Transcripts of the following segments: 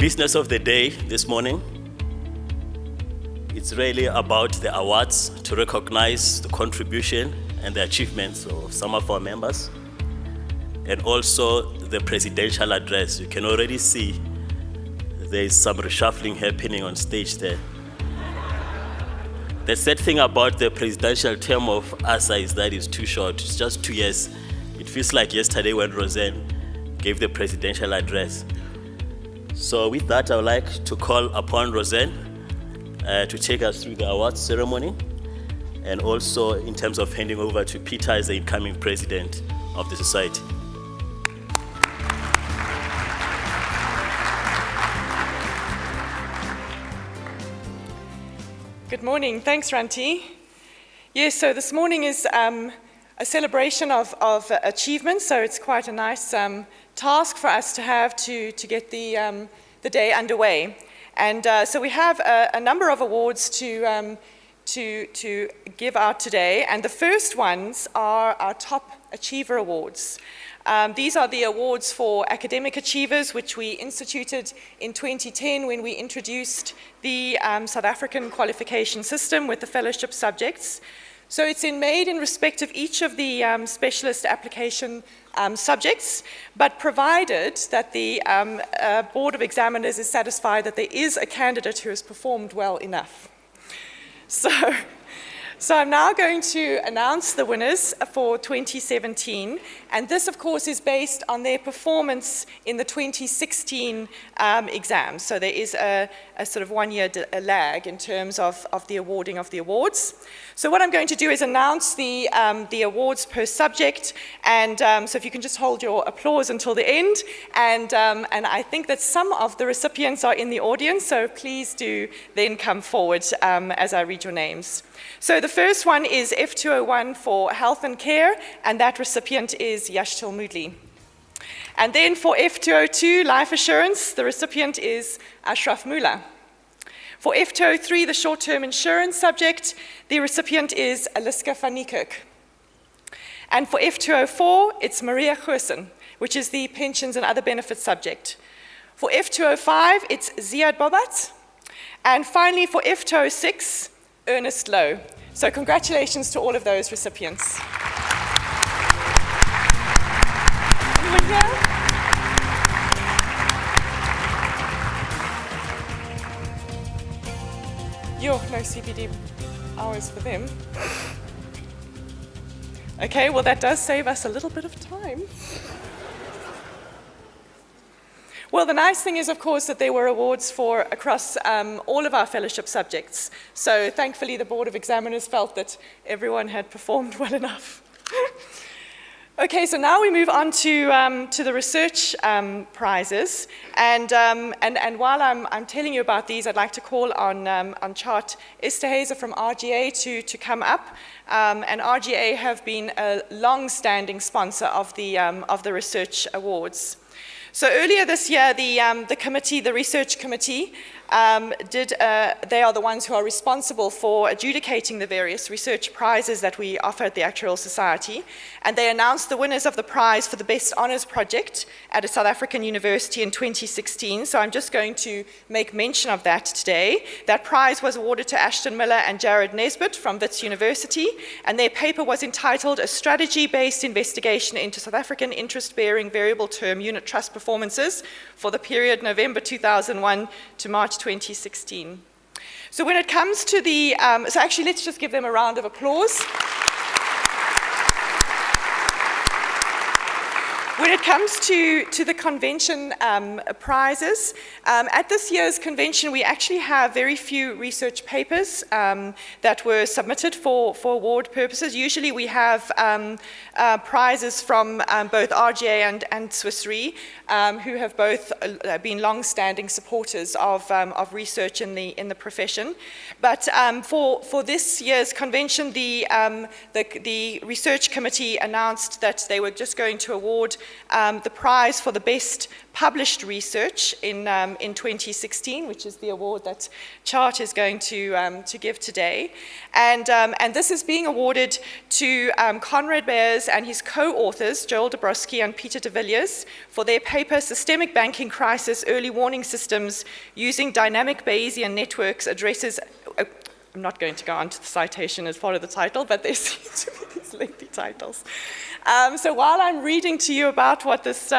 business of the day this morning, it's really about the awards to recognize the contribution and the achievements of some of our members, and also the presidential address. You can already see there is some reshuffling happening on stage there. The sad thing about the presidential term of ASA is that it's too short. It's just 2 years. It feels like yesterday when Roseanne gave the presidential address. So with that, I would like to call upon Roseanne to take us through the awards ceremony, and also in terms of handing over to Peter as the incoming president of the society. Good morning. Thanks, Ranti. Yes, so this morning is a celebration of achievements, so it's quite a nice task for us to have to get the day underway. And so we have a number of awards to give out today, and the first ones are our Top Achiever Awards. These are the awards for academic achievers, which we instituted in 2010 when we introduced the South African qualification system with the fellowship subjects. So it's made in respect of each of the specialist application subjects, but provided that the Board of Examiners is satisfied that there is a candidate who has performed well enough. So I'm now going to announce the winners for 2017, and this, of course, is based on their performance in the 2016 exams. So there is a sort of 1 year lag in terms of the awarding of the awards. So what I'm going to do is announce the awards per subject, and so if you can just hold your applause until the end, and I think that some of the recipients are in the audience, so please do then come forward as I read your names. So the first one is F201 for Health and Care, and that recipient is Yashtil Moodley. And then for F202 Life Assurance, the recipient is Ashraf Mula. For F203, the short-term insurance subject, the recipient is Aliska van Niekerk. And for F204, it's Maria Goosen, which is the pensions and other benefits subject. For F205, it's Ziad Bobat. And finally, for F206, Ernest Lowe. So congratulations to all of those recipients. Anyone here? No CPD hours for them. Okay, well that does save us a little bit of time. Well, the nice thing is, of course, that there were awards for across all of our fellowship subjects. So thankfully, the Board of Examiners felt that everyone had performed well enough. Okay, so now we move on to the research prizes, and while I'm telling you about these, I'd like to call on Chart Esterhazy from RGA to come up, and RGA have been a long-standing sponsor of the research awards. So earlier this year, the research committee, they are the ones who are responsible for adjudicating the various research prizes that we offer at the Actuarial Society, and they announced the winners of the prize for the Best Honours Project at a South African university in 2016, so I'm just going to make mention of that today. That prize was awarded to Ashton Miller and Jared Nesbitt from Wits University, and their paper was entitled A Strategy-Based Investigation into South African Interest-Bearing Variable Term Unit Trust Performances for the period November 2001 to March 2016. So when it comes to the, so actually let's just give them a round of applause. When it comes to the convention prizes, at this year's convention we actually have very few research papers that were submitted for award purposes. Usually we have prizes from both RGA and Swiss Re, who have both been long-standing supporters of research in the profession. But for this year's convention, the research committee announced that they were just going to award the prize for the best published research in 2016, which is the award that K.I.T is going to give today. And this is being awarded to Conrad Bears and his co-authors, Joel Dabrowski and Peter de Villiers, for their paper, Systemic Banking Crisis Early Warning Systems Using Dynamic Bayesian Networks Addresses... I'm not going to go on to the citation as part of the title, but there seem to be these lengthy titles. So while I'm reading to you about this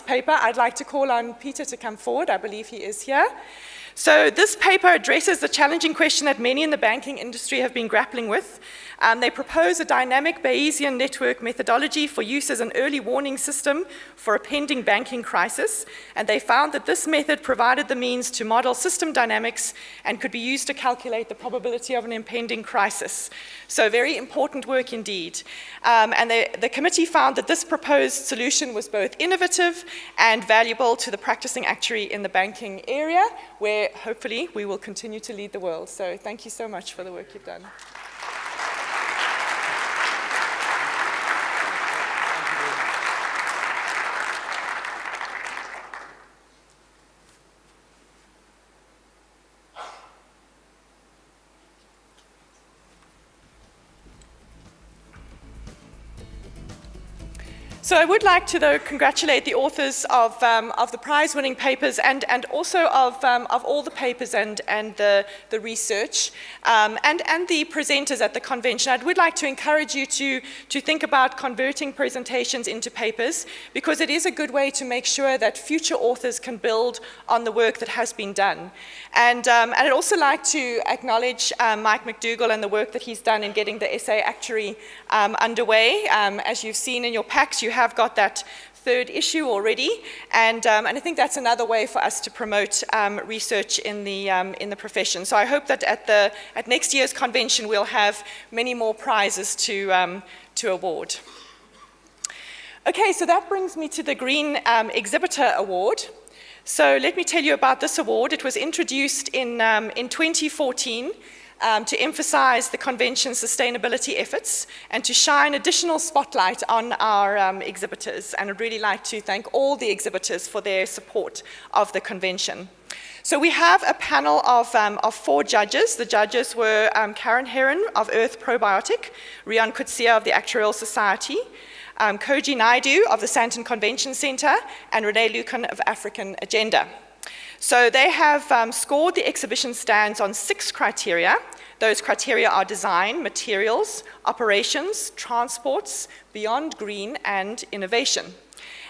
paper, I'd like to call on Peter to come forward. I believe he is here. So this paper addresses the challenging question that many in the banking industry have been grappling with. They propose a dynamic Bayesian network methodology for use as an early warning system for a pending banking crisis, and they found that this method provided the means to model system dynamics and could be used to calculate the probability of an impending crisis. So very important work indeed. And the committee found that this proposed solution was both innovative and valuable to the practicing actuary in the banking area, where hopefully we will continue to lead the world. So thank you so much for the work you've done. So I would like to, though, congratulate the authors of the prize-winning papers and also of all the papers and the research and the presenters at the convention. I would like to encourage you to think about converting presentations into papers, because it is a good way to make sure that future authors can build on the work that has been done. And I'd also like to acknowledge Mike McDougall and the work that he's done in getting the SA Actuary underway. As you've seen in your packs, you have got that third issue already, and I think that's another way for us to promote research in the profession. So I hope that at next year's convention we'll have many more prizes to award. Okay, so that brings me to the Green Exhibitor Award. So let me tell you about this award. It was introduced in 2014. To emphasize the convention's sustainability efforts and to shine additional spotlight on our exhibitors. And I'd really like to thank all the exhibitors for their support of the convention. So we have a panel of 4 judges. The judges were Karen Heron of Earth Probiotic, Rian Kutsia of the Actuarial Society, Koji Naidu of the Santon Convention Center, and Renee Lucan of African Agenda. So they have scored the exhibition stands on 6 criteria. Those criteria are design, materials, operations, transports, beyond green, and innovation.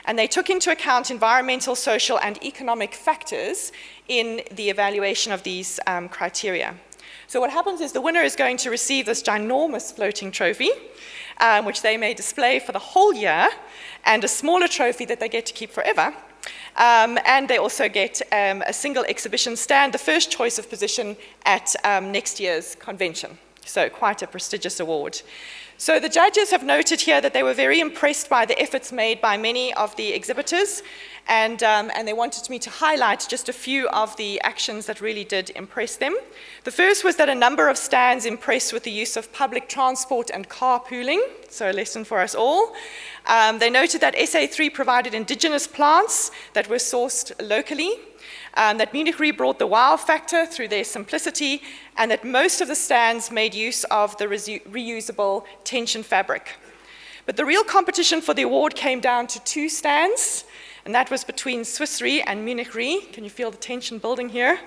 And they took into account environmental, social, and economic factors in the evaluation of these criteria. So what happens is the winner is going to receive this ginormous floating trophy, which they may display for the whole year, and a smaller trophy that they get to keep forever. And they also get a single exhibition stand, the first choice of position at next year's convention. So quite a prestigious award. So the judges have noted here that they were very impressed by the efforts made by many of the exhibitors, and they wanted me to highlight just a few of the actions that really did impress them. The first was that a number of stands impressed with the use of public transport and carpooling, so a lesson for us all. They noted that SA3 provided indigenous plants that were sourced locally, that Munich Re brought the wow factor through their simplicity, and that most of the stands made use of the reusable tension fabric. But the real competition for the award came down to 2 stands, and that was between Swiss Re and Munich Re. Can you feel the tension building here?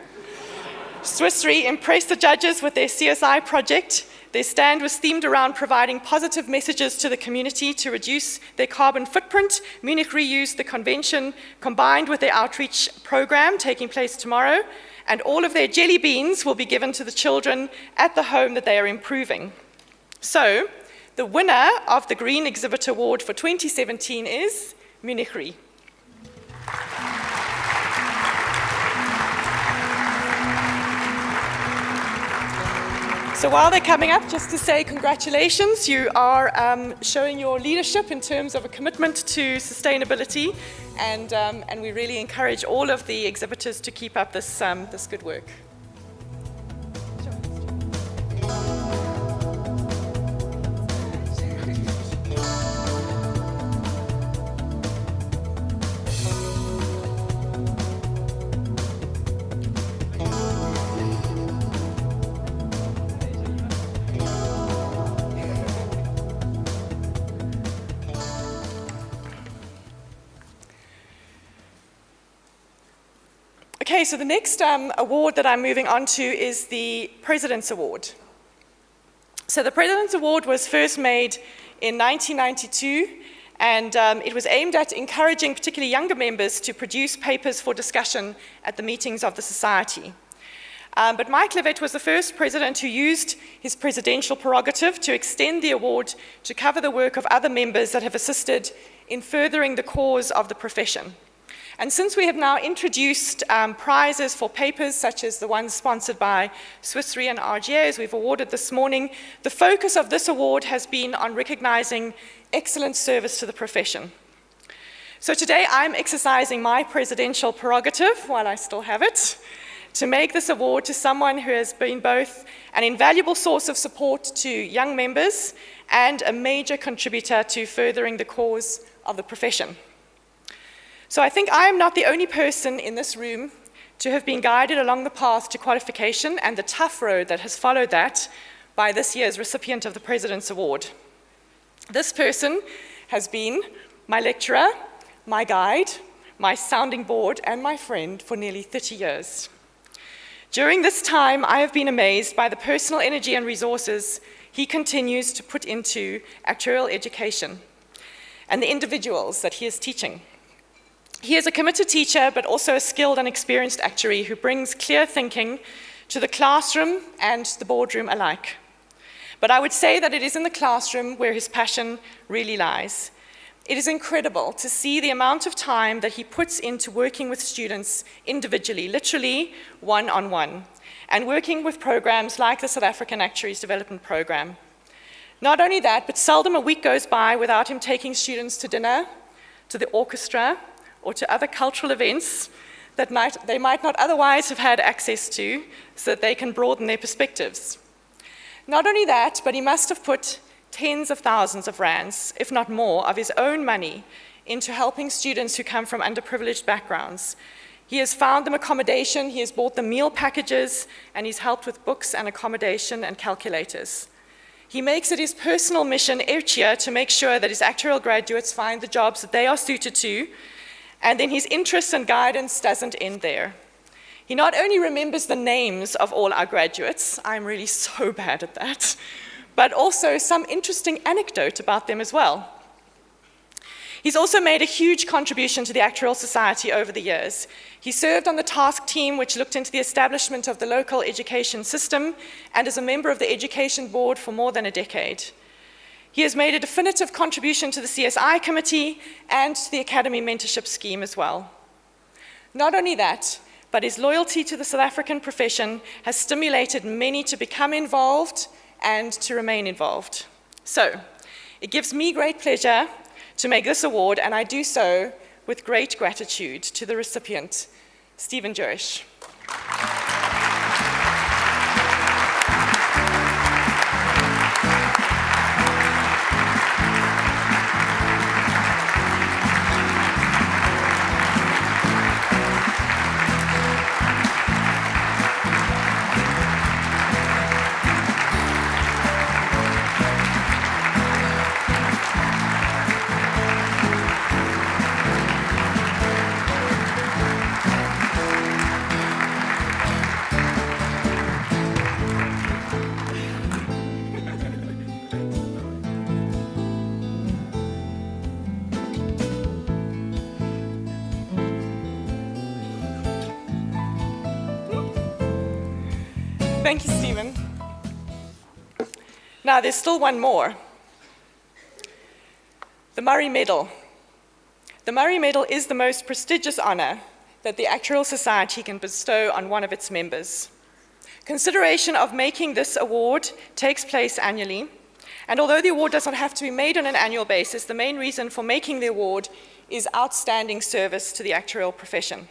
Swiss Re impressed the judges with their CSI project. Their stand was themed around providing positive messages to the community to reduce their carbon footprint. Munich Re used the convention combined with their outreach program taking place tomorrow, and all of their jelly beans will be given to the children at the home that they are improving. So, the winner of the Green Exhibitor Award for 2017 is Munich Re. So while they're coming up, just to say congratulations, you are showing your leadership in terms of a commitment to sustainability, and we really encourage all of the exhibitors to keep up this good work. Okay, so the next award that I'm moving on to is the President's Award. So the President's Award was first made in 1992, and it was aimed at encouraging particularly younger members to produce papers for discussion at the meetings of the Society. But Mike Levitt was the first president who used his presidential prerogative to extend the award to cover the work of other members that have assisted in furthering the cause of the profession. And since we have now introduced prizes for papers, such as the ones sponsored by Swiss Re and RGA, as we've awarded this morning, the focus of this award has been on recognizing excellent service to the profession. So today I'm exercising my presidential prerogative, while I still have it, to make this award to someone who has been both an invaluable source of support to young members and a major contributor to furthering the cause of the profession. So I think I am not the only person in this room to have been guided along the path to qualification and the tough road that has followed that by this year's recipient of the President's Award. This person has been my lecturer, my guide, my sounding board, and my friend for nearly 30 years. During this time, I have been amazed by the personal energy and resources he continues to put into actuarial education and the individuals that he is teaching. He is a committed teacher, but also a skilled and experienced actuary who brings clear thinking to the classroom and the boardroom alike. But I would say that it is in the classroom where his passion really lies. It is incredible to see the amount of time that he puts into working with students individually, literally one-on-one, and working with programs like the South African Actuaries Development Program. Not only that, but seldom a week goes by without him taking students to dinner, to the orchestra, or to other cultural events that they might not otherwise have had access to, so that they can broaden their perspectives. Not only that, but he must have put tens of thousands of rands, if not more, of his own money into helping students who come from underprivileged backgrounds. He has found them accommodation, he has bought them meal packages, and he's helped with books and accommodation and calculators. He makes it his personal mission each year to make sure that his actuarial graduates find the jobs that they are suited to, and then his interest and guidance doesn't end there. He not only remembers the names of all our graduates, I'm really so bad at that, but also some interesting anecdote about them as well. He's also made a huge contribution to the Actuarial Society over the years. He served on the task team which looked into the establishment of the local education system and is a member of the education board for more than a decade. He has made a definitive contribution to the CSI committee and to the Academy mentorship scheme as well. Not only that, but his loyalty to the South African profession has stimulated many to become involved and to remain involved. So, it gives me great pleasure to make this award, and I do so with great gratitude to the recipient, Stephen Jurish. Thank you, Stephen. Now, there's still one more. The Murray Medal. The Murray Medal is the most prestigious honor that the Actuarial Society can bestow on one of its members. Consideration of making this award takes place annually, and although the award does not have to be made on an annual basis, the main reason for making the award is outstanding service to the actuarial profession.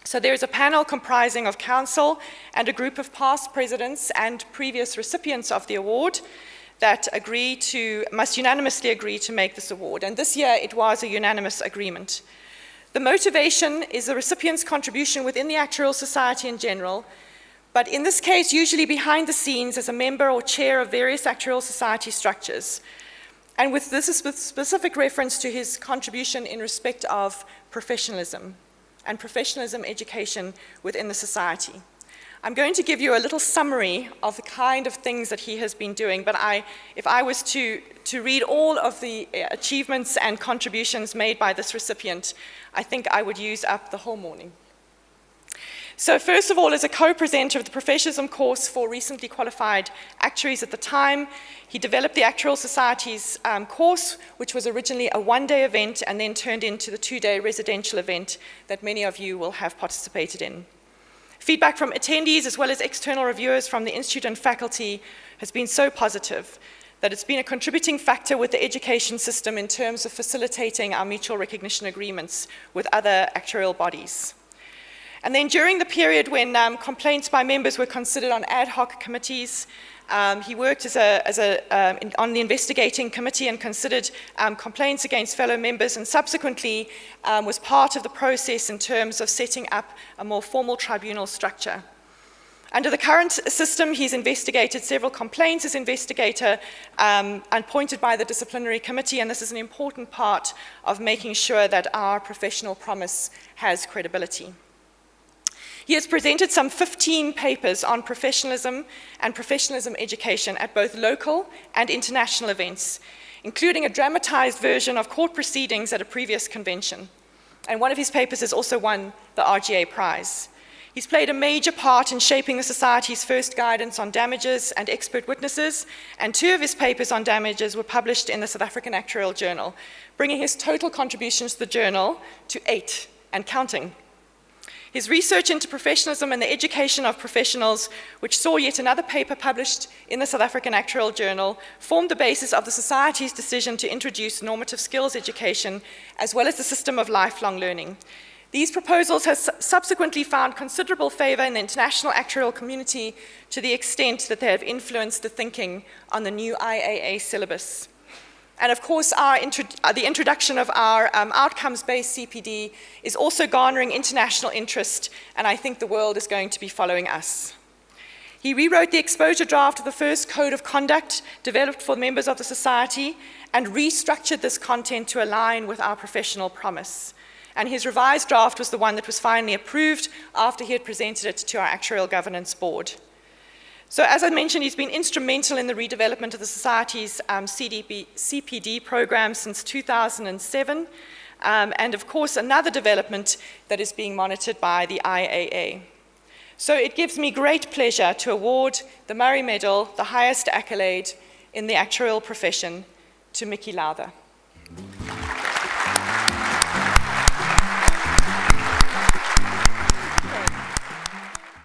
So there is a panel comprising of council and a group of past presidents and previous recipients of the award that must unanimously agree to make this award. And this year it was a unanimous agreement. The motivation is the recipient's contribution within the Actuarial Society in general, but in this case usually behind the scenes as a member or chair of various Actuarial Society structures. And this is with specific reference to his contribution in respect of professionalism and professionalism education within the society. I'm going to give you a little summary of the kind of things that he has been doing, but if I was to read all of the achievements and contributions made by this recipient, I think I would use up the whole morning. So first of all, as a co-presenter of the professionalism course for recently qualified actuaries at the time, he developed the Actuarial Society's course, which was originally a one-day event and then turned into the two-day residential event that many of you will have participated in. Feedback from attendees as well as external reviewers from the Institute and faculty has been so positive that it's been a contributing factor with the education system in terms of facilitating our mutual recognition agreements with other actuarial bodies. And then during the period when complaints by members were considered on ad hoc committees, he worked on the investigating committee and considered complaints against fellow members, and subsequently was part of the process in terms of setting up a more formal tribunal structure. Under the current system, he's investigated several complaints as investigator appointed by the disciplinary committee, and this is an important part of making sure that our professional promise has credibility. He has presented some 15 papers on professionalism and professionalism education at both local and international events, including a dramatized version of court proceedings at a previous convention. And one of his papers has also won the RGA Prize. He's played a major part in shaping the Society's first guidance on damages and expert witnesses, and 2 of his papers on damages were published in the South African Actuarial Journal, bringing his total contributions to the journal to 8 and counting. His research into professionalism and the education of professionals, which saw yet another paper published in the South African Actuarial Journal, formed the basis of the Society's decision to introduce normative skills education, as well as the system of lifelong learning. These proposals have subsequently found considerable favor in the international actuarial community to the extent that they have influenced the thinking on the new IAA syllabus. And of course, the introduction of our outcomes-based CPD is also garnering international interest, and I think the world is going to be following us. He rewrote the exposure draft of the first code of conduct developed for members of the Society and restructured this content to align with our professional promise. And his revised draft was the one that was finally approved after he had presented it to our Actuarial Governance Board. So as I mentioned, he's been instrumental in the redevelopment of the Society's CPD program since 2007, and of course another development that is being monitored by the IAA. So it gives me great pleasure to award the Murray Medal, the highest accolade in the actuarial profession, to Mickey Lowther.